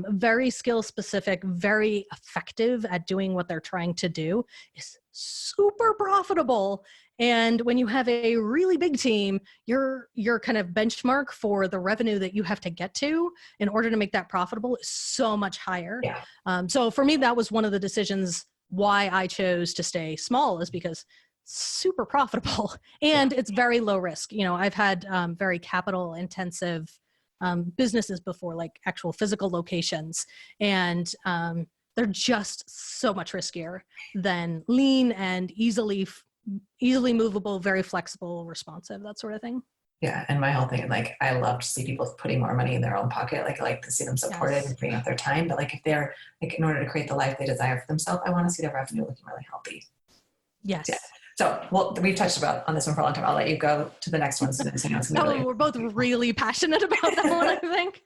very skill specific, very effective at doing what they're trying to do is super profitable And when you have a really big team, your kind of benchmark for the revenue that you have to get to in order to make that profitable is so much higher. Yeah. So for me, that was one of the decisions why I chose to stay small, is because it's super profitable and it's very low risk. I've had very capital intensive businesses before, like actual physical locations, and they're just so much riskier than lean and easily movable, very flexible, responsive, that sort of thing. Yeah. And my whole thing, like, I love to see people putting more money in their own pocket. Like, I like to see them supported Yes. and freeing up their time. But like, if they're like, in order to create the life they desire for themselves, I want to see their revenue looking really healthy. Yes. Yeah. So, well, we've touched on this one for a long time. I'll let you go to the next one. We're both really passionate about that one, I think.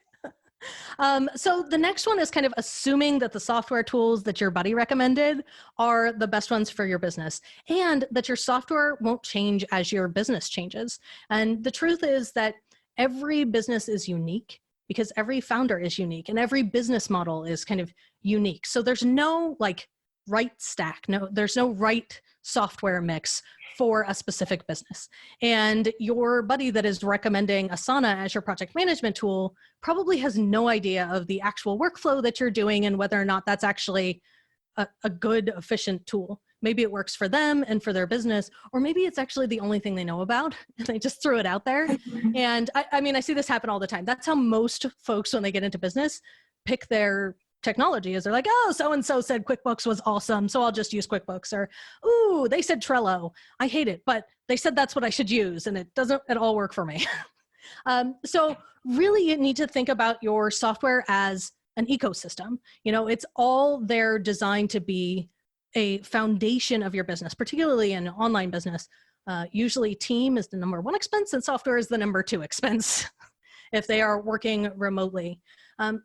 So the next one is kind of assuming that the software tools that your buddy recommended are the best ones for your business, and that your software won't change as your business changes. And the truth is that every business is unique, because every founder is unique and every business model is kind of unique. So there's no like right stack. No, there's no right software mix for a specific business. And your buddy that is recommending Asana as your project management tool probably has no idea of the actual workflow that you're doing and whether or not that's actually a good, efficient tool. Maybe it works for them and for their business, or maybe it's actually the only thing they know about and they just threw it out there. And I mean, I see this happen all the time. That's how most folks, when they get into business, pick their technology, is they're like, oh, so-and-so said QuickBooks was awesome, so I'll just use QuickBooks. Or, ooh, they said Trello. I hate it, but they said that's what I should use, and it doesn't at all work for me. So really, you need to think about your software as an ecosystem. It's all there designed to be a foundation of your business, particularly in online business. Usually team is the number one expense and software is the number two expense if they are working remotely.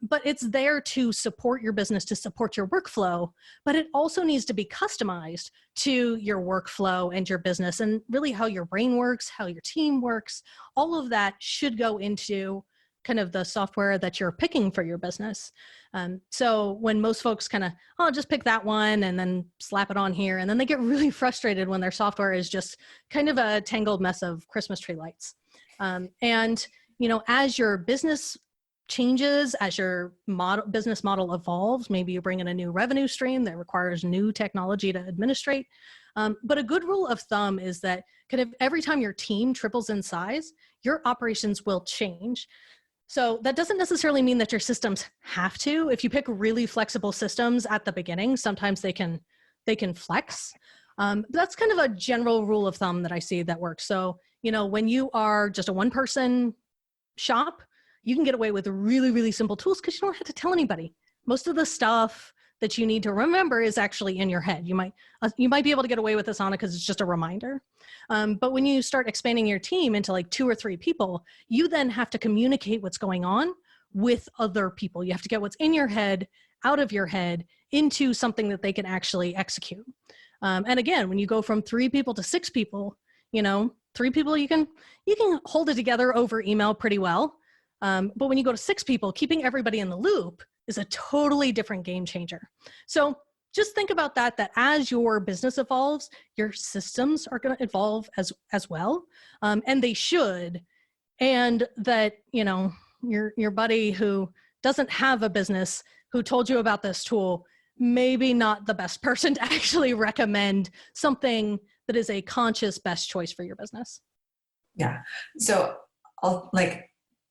But it's there to support your business, to support your workflow, but it also needs to be customized to your workflow and your business, and really how your brain works, how your team works. All of that should go into kind of the software that you're picking for your business. So when most folks kind of, oh, just pick that one and then slap it on here, and then they get really frustrated when their software is just kind of a tangled mess of Christmas tree lights. And as your business changes, as your business model evolves, maybe you bring in a new revenue stream that requires new technology to administrate. But a good rule of thumb is that kind of every time your team triples in size, your operations will change. So that doesn't necessarily mean that your systems have to. If you pick really flexible systems at the beginning, sometimes they can flex. That's kind of a general rule of thumb that I see that works. So, when you are just a one-person shop, you can get away with really, really simple tools because you don't have to tell anybody. Most of the stuff that you need to remember is actually in your head. You might be able to get away with Asana because it's just a reminder. But when you start expanding your team into like 2 or 3 people, you then have to communicate what's going on with other people. You have to get what's in your head out of your head into something that they can actually execute. And again, when you go from 3 people to 6 people, 3 people, you can hold it together over email pretty well. But when you go to 6 people, keeping everybody in the loop is a totally different game changer. So just think about that as your business evolves, your systems are going to evolve as well. And they should. And that, your buddy who doesn't have a business who told you about this tool, maybe not the best person to actually recommend something that is a conscious best choice for your business. Yeah. So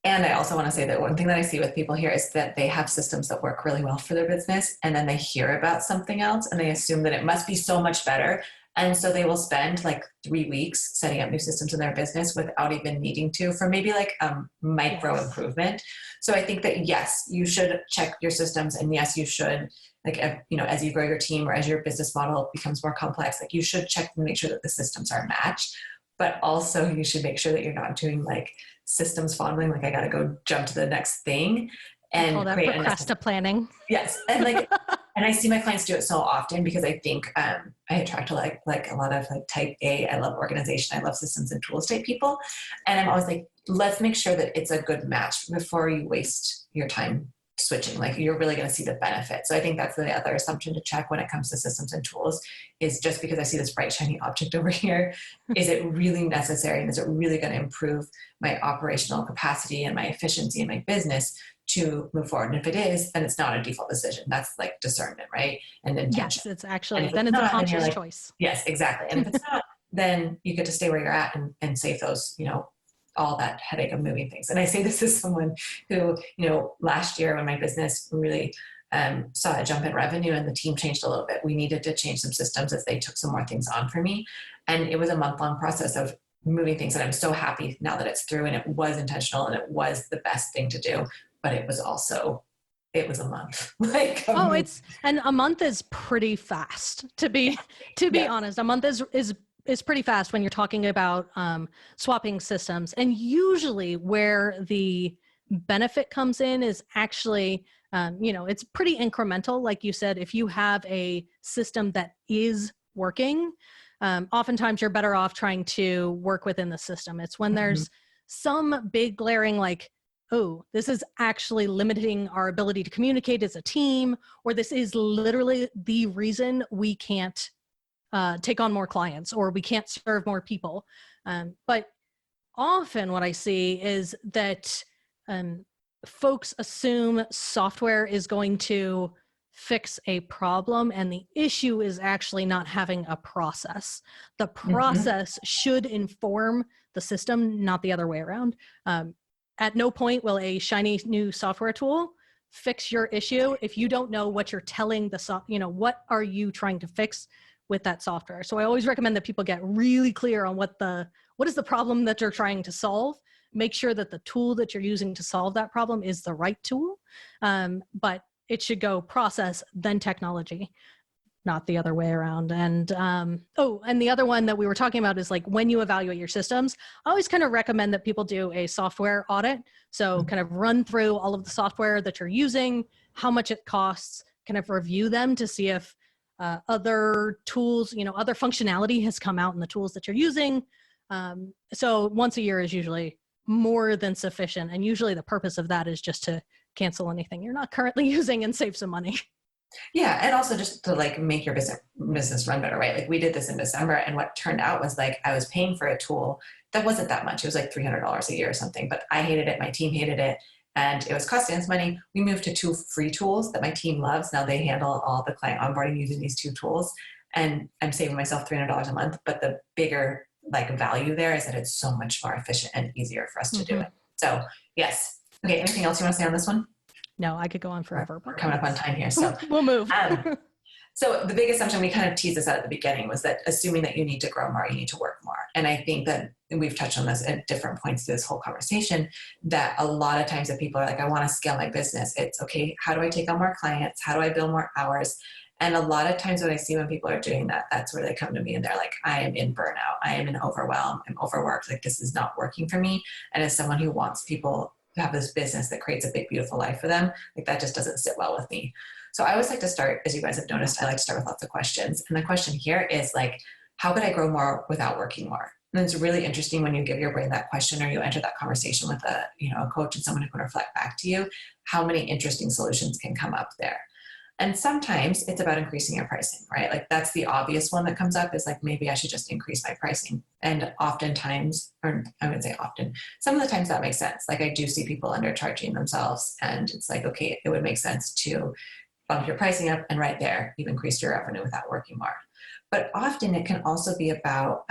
and I also want to say that one thing that I see with people here is that they have systems that work really well for their business, and then they hear about something else and they assume that it must be so much better. And so they will spend like 3 weeks setting up new systems in their business without even needing to, for maybe like a micro improvement. So I think that yes, you should check your systems, and yes, you should, like, as you grow your team or as your business model becomes more complex, like you should check and make sure that the systems are matched. But also you should make sure that you're not doing like systems fondling, like I got to go jump to the next thing and call that procrastinating. Yes. And and I see my clients do it so often because I think I attract to like a lot of like type A, I love organization, I love systems and tools type people. And I'm always like, let's make sure that it's a good match before you waste your time switching. Like you're really going to see the benefit. So I think that's the other assumption to check when it comes to systems and tools is just because I see this bright, shiny object over here, is it really necessary? And is it really going to improve my operational capacity and my efficiency in my business to move forward? And if it is, then it's not a default decision. That's like discernment, right? And intention. Yes, it's actually, then it's not, a conscious choice. Yes, exactly. And if it's not, then you get to stay where you're at and save those, all that headache of moving things. And I say this as someone who, last year when my business really saw a jump in revenue and the team changed a little bit, we needed to change some systems as they took some more things on for me. And it was a month-long process of moving things. And I'm so happy now that it's through, and it was intentional and it was the best thing to do. But it was a month. And a month is pretty fast to be honest. A month is pretty fast when you're talking about swapping systems. And usually where the benefit comes in is actually, it's pretty incremental. Like you said, if you have a system that is working, oftentimes you're better off trying to work within the system. It's when there's some big glaring, like, oh, this is actually limiting our ability to communicate as a team, or this is literally the reason we can't take on more clients, or we can't serve more people. But often what I see is that folks assume software is going to fix a problem, and the issue is actually not having a process. The process should inform the system, not the other way around. At no point will a shiny new software tool fix your issue if you don't know what you're telling what are you trying to fix with that software. So I always recommend that people get really clear on what is the problem that you're trying to solve. Make sure that the tool that you're using to solve that problem is the right tool. But it should go process, then technology, not the other way around. And and the other one that we were talking about is like when you evaluate your systems, I always kind of recommend that people do a software audit. So kind of run through all of the software that you're using, how much it costs, kind of review them to see if other tools, other functionality has come out in the tools that you're using. So once a year is usually more than sufficient. And usually the purpose of that is just to cancel anything you're not currently using and save some money. Yeah. And also just to like make your business run better, right? Like we did this in December, and what turned out was like I was paying for a tool that wasn't that much. It was like $300 a year or something, but I hated it. My team hated it. And it was costing us money. We moved to 2 free tools that my team loves. Now they handle all the client onboarding using these 2 tools. And I'm saving myself $300 a month. But the bigger like value there is that it's so much more efficient and easier for us to do it. So yes. Okay. Anything else you want to say on this one? No, I could go on forever. We're coming up on time here. So we'll move. So the big assumption, we kind of teased this out at the beginning, was that assuming that you need to grow more, you need to work more. And I think that we've touched on this at different points through this whole conversation, that a lot of times that people are like, I want to scale my business. It's okay. How do I take on more clients? How do I bill more hours? And a lot of times what I see when people are doing that, that's where they come to me and they're like, I am in burnout. I am in overwhelm. I'm overworked. Like this is not working for me. And as someone who wants people to have this business that creates a big, beautiful life for them, like that just doesn't sit well with me. So I always like to start, as you guys have noticed, I like to start with lots of questions. And the question here is like, how could I grow more without working more? And it's really interesting when you give your brain that question, or you enter that conversation with a coach and someone who can reflect back to you, how many interesting solutions can come up there. And sometimes it's about increasing your pricing, right? Like that's the obvious one that comes up, is like, maybe I should just increase my pricing. And oftentimes, or I would say often, some of the times that makes sense. Like I do see people undercharging themselves, and it's like, okay, it would make sense to bump your pricing up, and right there, you've increased your revenue without working more. But often it can also be about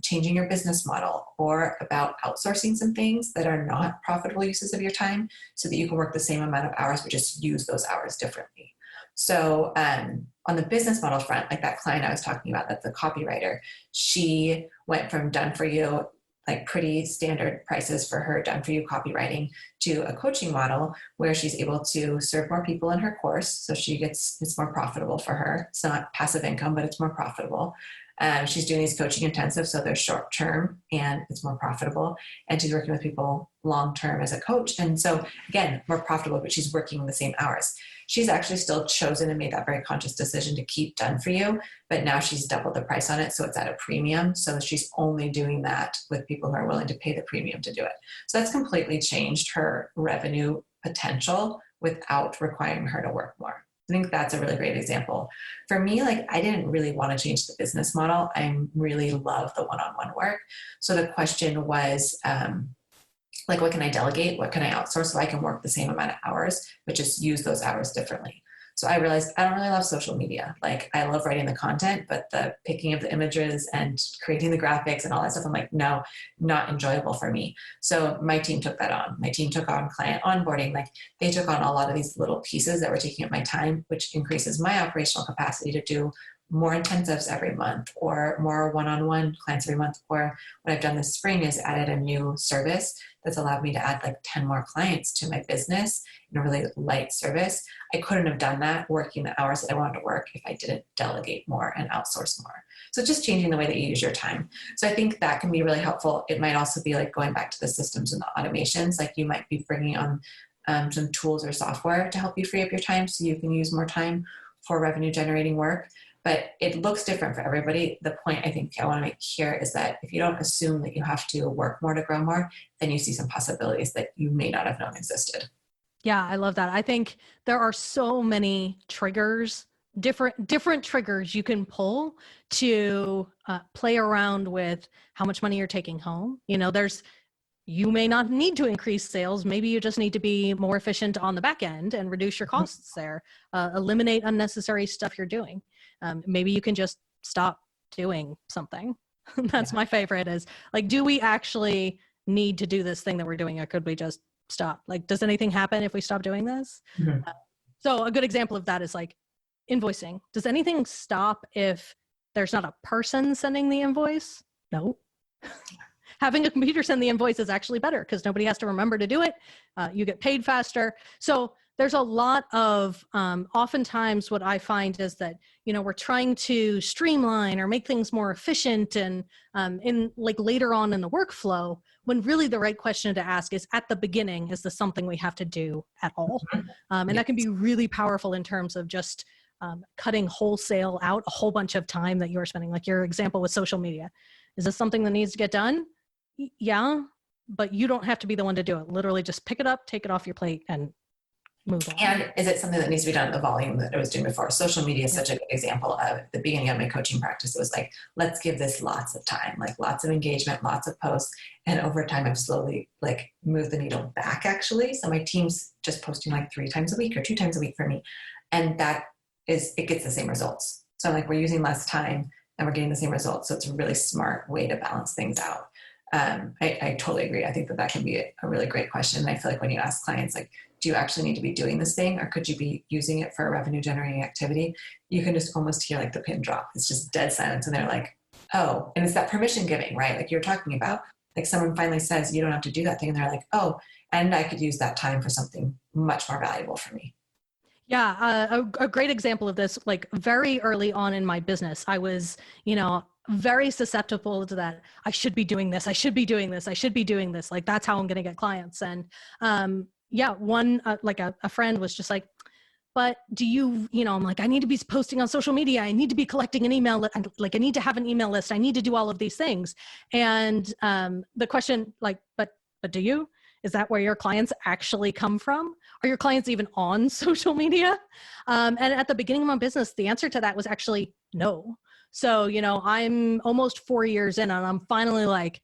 changing your business model, or about outsourcing some things that are not profitable uses of your time, so that you can work the same amount of hours, but just use those hours differently. So on the business model front, like that client I was talking about, that's the copywriter, she went from done for you, like pretty standard prices for her done for you copywriting, to a coaching model where she's able to serve more people in her course. So it's more profitable for her. It's not passive income, but it's more profitable. She's doing these coaching intensives, so they're short term and it's more profitable. And she's working with people long term as a coach. And so again, more profitable, but she's working the same hours. She's actually still chosen and made that very conscious decision to keep done for you, but now she's doubled the price on it. So it's at a premium. So she's only doing that with people who are willing to pay the premium to do it. So that's completely changed her revenue potential without requiring her to work more. I think that's a really great example. For me, like I didn't really want to change the business model. I really love the one-on-one work. So the question was, like, what can I delegate? What can I outsource so I can work the same amount of hours, but just use those hours differently? So I realized I don't really love social media. Like I love writing the content, but the picking of the images and creating the graphics and all that stuff, I'm like, no, not enjoyable for me. So my team took that on. My team took on client onboarding. Like they took on a lot of these little pieces that were taking up my time, which increases my operational capacity to do more intensives every month or more one-on-one clients every month. Or what I've done this spring is added a new service that's allowed me to add like 10 more clients to my business in a really light service. I couldn't have done that working the hours that I wanted to work if I didn't delegate more and outsource more. So just changing the way that you use your time. So I think that can be really helpful. It might also be like going back to the systems and the automations, like you might be bringing on some tools or software to help you free up your time so you can use more time for revenue generating work. But it looks different for everybody. The point I think I want to make here is that if you don't assume that you have to work more to grow more, then you see some possibilities that you may not have known existed. Yeah, I love that. I think there are so many triggers, different triggers you can pull to play around with how much money you're taking home. You may not need to increase sales. Maybe you just need to be more efficient on the back end and reduce your costs there. Eliminate unnecessary stuff you're doing. Maybe you can just stop doing something. That's my favorite is like, do we actually need to do this thing that we're doing, or could we just stop? Like, does anything happen if we stop doing this? Mm-hmm. So a good example of that is like invoicing. Does anything stop if there's not a person sending the invoice? No. Having a computer send the invoice is actually better because nobody has to remember to do it. You get paid faster. So there's a lot of, oftentimes what I find is that, we're trying to streamline or make things more efficient and in like later on in the workflow, when really the right question to ask is at the beginning, is this something we have to do at all? And that can be really powerful in terms of just cutting wholesale out a whole bunch of time that you're spending, like your example with social media. Is this something that needs to get done? Yeah, but you don't have to be the one to do it. Literally just pick it up, take it off your plate and move on. And is it something that needs to be done at the volume that I was doing before? Social media is such a good example of the beginning of my coaching practice. It was like, let's give this lots of time, like lots of engagement, lots of posts. And over time, I've slowly like moved the needle back actually. So my team's just posting like 3 times a week or 2 times a week for me. And it gets the same results. So I'm like, we're using less time and we're getting the same results. So it's a really smart way to balance things out. I totally agree. I think that can be a really great question. And I feel like when you ask clients, like, do you actually need to be doing this thing or could you be using it for a revenue generating activity? You can just almost hear like the pin drop. It's just dead silence. And they're like, oh, and it's that permission giving, right? Like you're talking about, like someone finally says, you don't have to do that thing. And they're like, oh, and I could use that time for something much more valuable for me. Yeah. A great example of this, like very early on in my business, I was, very susceptible to that. I should be doing this. I should be doing this. I should be doing this. Like, that's how I'm going to get clients. And, a friend was just like, but do you, I'm like, I need to be posting on social media. I need to be collecting an email. Like I need to have an email list. I need to do all of these things. And, the question like, but do you? Is that where your clients actually come from? Are your clients even on social media? And at the beginning of my business, the answer to that was actually no. So, I'm almost 4 years in and I'm finally like,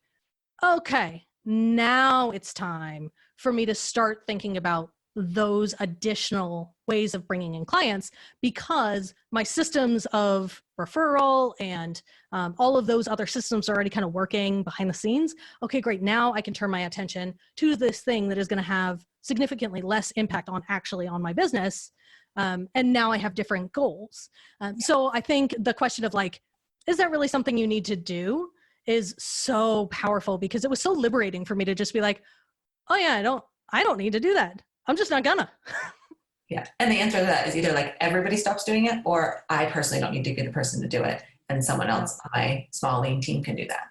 okay, now it's time for me to start thinking about those additional ways of bringing in clients because my systems of referral and all of those other systems are already kind of working behind the scenes. Okay, great. Now I can turn my attention to this thing that is going to have significantly less impact on my business. And now I have different goals. So I think the question of like, is that really something you need to do is so powerful because it was so liberating for me to just be like, oh yeah, I don't need to do that. I'm just not gonna. Yeah. And the answer to that is either like everybody stops doing it or I personally don't need to be the person to do it. And someone else on my small lean team can do that.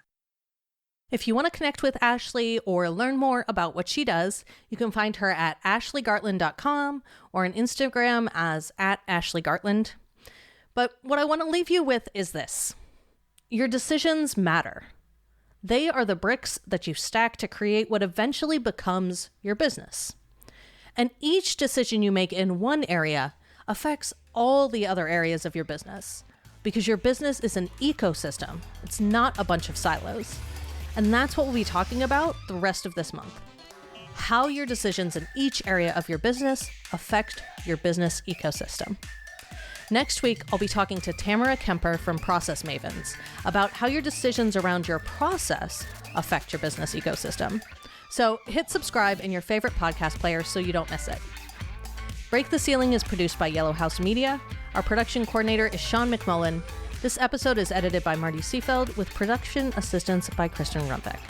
If you want to connect with Ashley or learn more about what she does, you can find her at ashleygartland.com or on Instagram as @AshleyGartland. But what I want to leave you with is this. Your decisions matter. They are the bricks that you stack to create what eventually becomes your business. And each decision you make in one area affects all the other areas of your business, because your business is an ecosystem. It's not a bunch of silos. And that's what we'll be talking about the rest of this month. How your decisions in each area of your business affect your business ecosystem. Next week, I'll be talking to Tamara Kemper from Process Mavens about how your decisions around your process affect your business ecosystem. So hit subscribe in your favorite podcast player so you don't miss it. Break the Ceiling is produced by Yellow House Media. Our production coordinator is Sean McMullen. This episode is edited by Marty Seefeld with production assistance by Kristen Rumbeck.